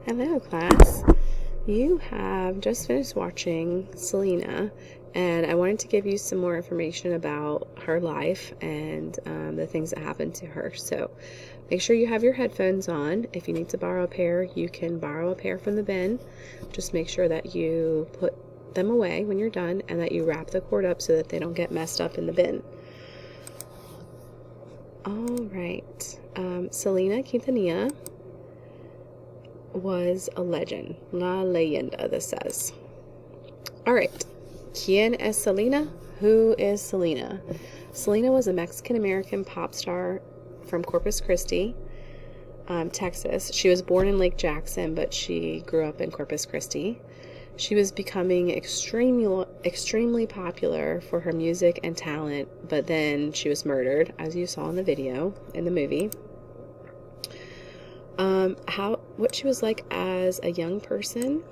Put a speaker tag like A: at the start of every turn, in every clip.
A: Hello, class. You have just finished watching Selena, and I wanted to give you some more information about her life and the things that happened to her. So make sure you have your headphones on. If you need to borrow a pair, you can borrow a pair from the bin. Just make sure that you put them away when you're done and that you wrap the cord up so that they don't get messed up in the bin. All right. Selena Quintanilla was a legend. La leyenda, this says. All right. ¿Quién es Selena? Who is Selena? Selena was a Mexican-American pop star from Corpus Christi, Texas. She was born in Lake Jackson, but she grew up in Corpus Christi. She was becoming extremely popular for her music and talent, but then she was murdered, as you saw in the video, in the movie. What she was like as a young person.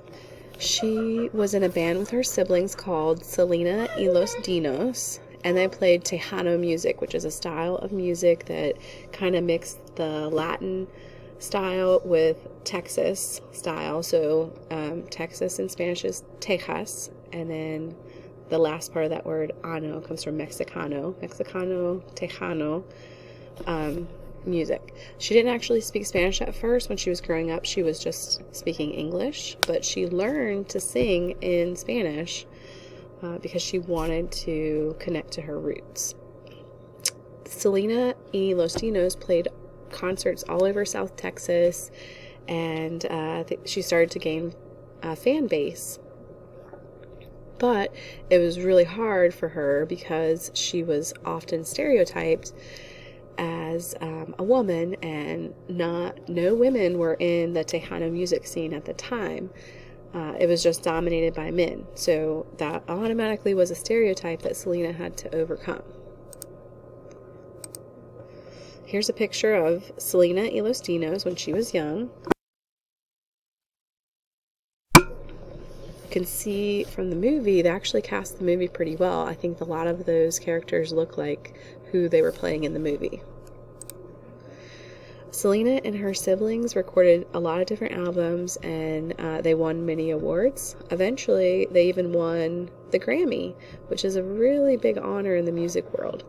A: She was in a band with her siblings called Selena y Los Dinos, and they played Tejano music, which is a style of music that kind of mixed the Latin style with Texas style. So Texas in Spanish is Tejas, and then the last part of that word, ano, comes from Mexicano, Tejano, music. She didn't actually speak Spanish at first. When she was growing up, she was just speaking English, but she learned to sing in Spanish because she wanted to connect to her roots. Selena y Los Dinos played concerts all over South Texas, and she started to gain a fan base. But it was really hard for her because she was often stereotyped as a woman, and no women were in the Tejano music scene at the time. It was just dominated by men, so that automatically was a stereotype that Selena had to overcome. Here's a picture of Selena y Los Dinos when she was young. You can see from the movie, they actually cast the movie pretty well. I think a lot of those characters look like who they were playing in the movie. Selena and her siblings recorded a lot of different albums, and they won many awards. Eventually, they even won the Grammy, which is a really big honor in the music world.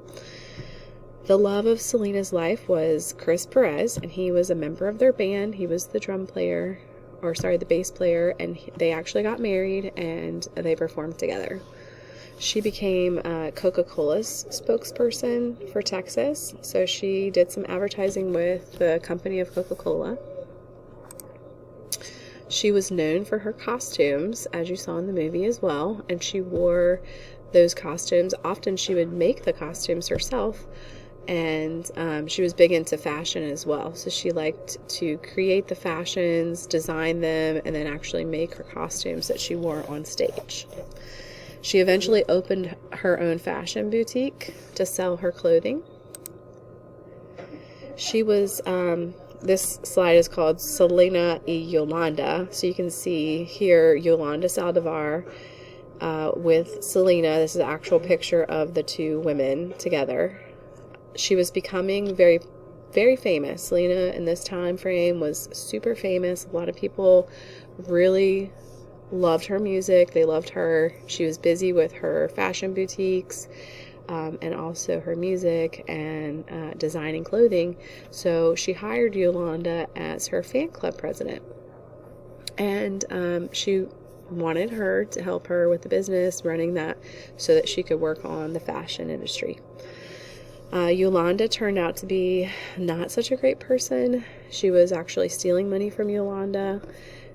A: The love of Selena's life was Chris Perez, and he was a member of their band. He was the the bass player, and they actually got married, and they performed together. She became Coca-Cola's spokesperson for Texas, so she did some advertising with the company of Coca-Cola. She was known for her costumes, as you saw in the movie as well, and she wore those costumes. Often she would make the costumes herself, and she was big into fashion as well. So she liked to create the fashions, design them, and then actually make her costumes that she wore on stage. She eventually opened her own fashion boutique to sell her clothing. She was, this slide is called Selena y Yolanda. So you can see here Yolanda Saldivar with Selena. This is an actual picture of the two women together. She was becoming very, very famous. Selena in this time frame was super famous. A lot of people really loved her music. They loved her. She was busy with her fashion boutiques and also her music and designing clothing. So she hired Yolanda as her fan club president. And she wanted her to help her with the business, running that so that she could work on the fashion industry. Yolanda turned out to be not such a great person. She was actually stealing money from Yolanda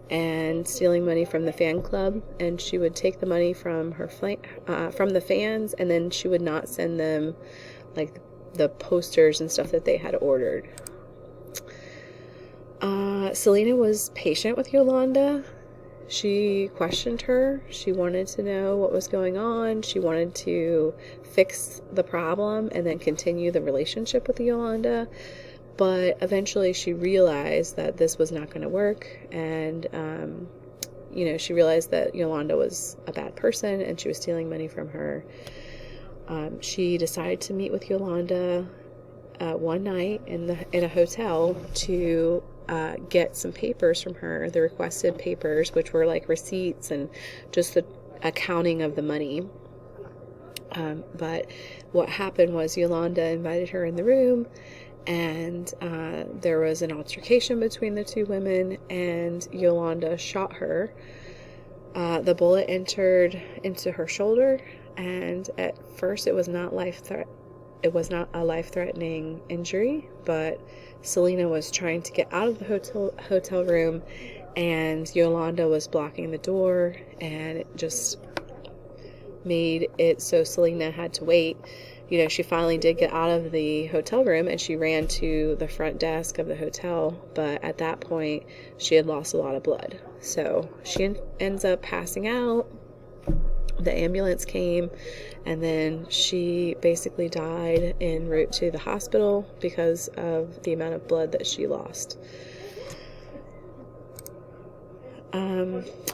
A: and stealing money from the fan club, and she would take the money from her from the fans, and then she would not send them like the posters and stuff that they had ordered. Selena was patient with Yolanda. She questioned her. She wanted to know what was going on. She wanted to fix the problem and then continue the relationship with Yolanda. But eventually she realized that this was not going to work, and she realized that Yolanda was a bad person and she was stealing money from her. She decided to meet with Yolanda one night in a hotel to get some papers from her, the requested papers, which were like receipts and just the accounting of the money. But what happened was Yolanda invited her in the room, and there was an altercation between the two women, and Yolanda shot her. The bullet entered into her shoulder, and at first it was not a life-threatening injury, but Selena was trying to get out of the hotel room, and Yolanda was blocking the door, and it just made it so Selena had to wait. She finally did get out of the hotel room, and she ran to the front desk of the hotel, but at that point she had lost a lot of blood. So she ends up passing out. The ambulance came, and then she basically died en route to the hospital because of the amount of blood that she lost.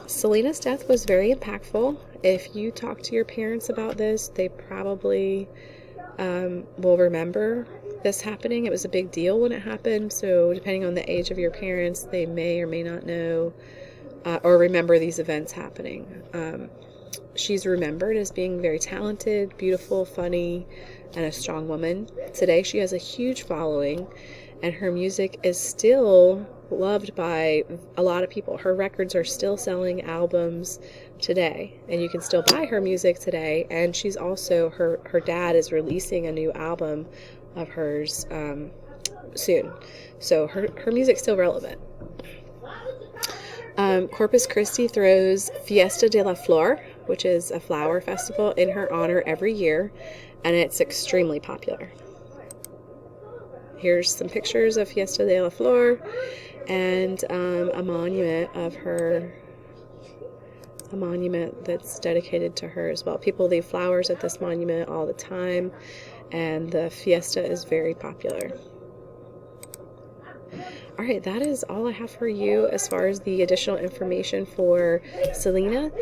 A: Selena's death was very impactful. If you talk to your parents about this, they probably will remember this happening. It was a big deal when it happened, so depending on the age of your parents, they may or may not know or remember these events happening. She's remembered as being very talented, beautiful, funny, and a strong woman. Today she has a huge following, and her music is still loved by a lot of people. Her records are still selling albums today, and you can still buy her music today. And she's also, her dad is releasing a new album of hers soon. So her music's still relevant. Corpus Christi throws Fiesta de la Flor, which is a flower festival in her honor every year, and it's extremely popular. Here's some pictures of Fiesta de la Flor, and a monument that's dedicated to her as well. People leave flowers at this monument all the time, and the fiesta is very popular. All right, that is all I have for you as far as the additional information for Selena.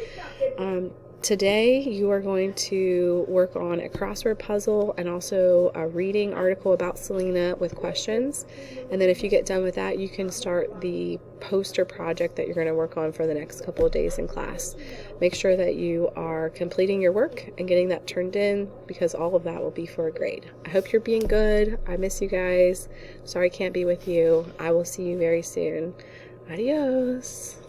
A: Today, you are going to work on a crossword puzzle and also a reading article about Selena with questions. And then if you get done with that, you can start the poster project that you're going to work on for the next couple of days in class. Make sure that you are completing your work and getting that turned in, because all of that will be for a grade. I hope you're being good. I miss you guys. Sorry I can't be with you. I will see you very soon. Adios.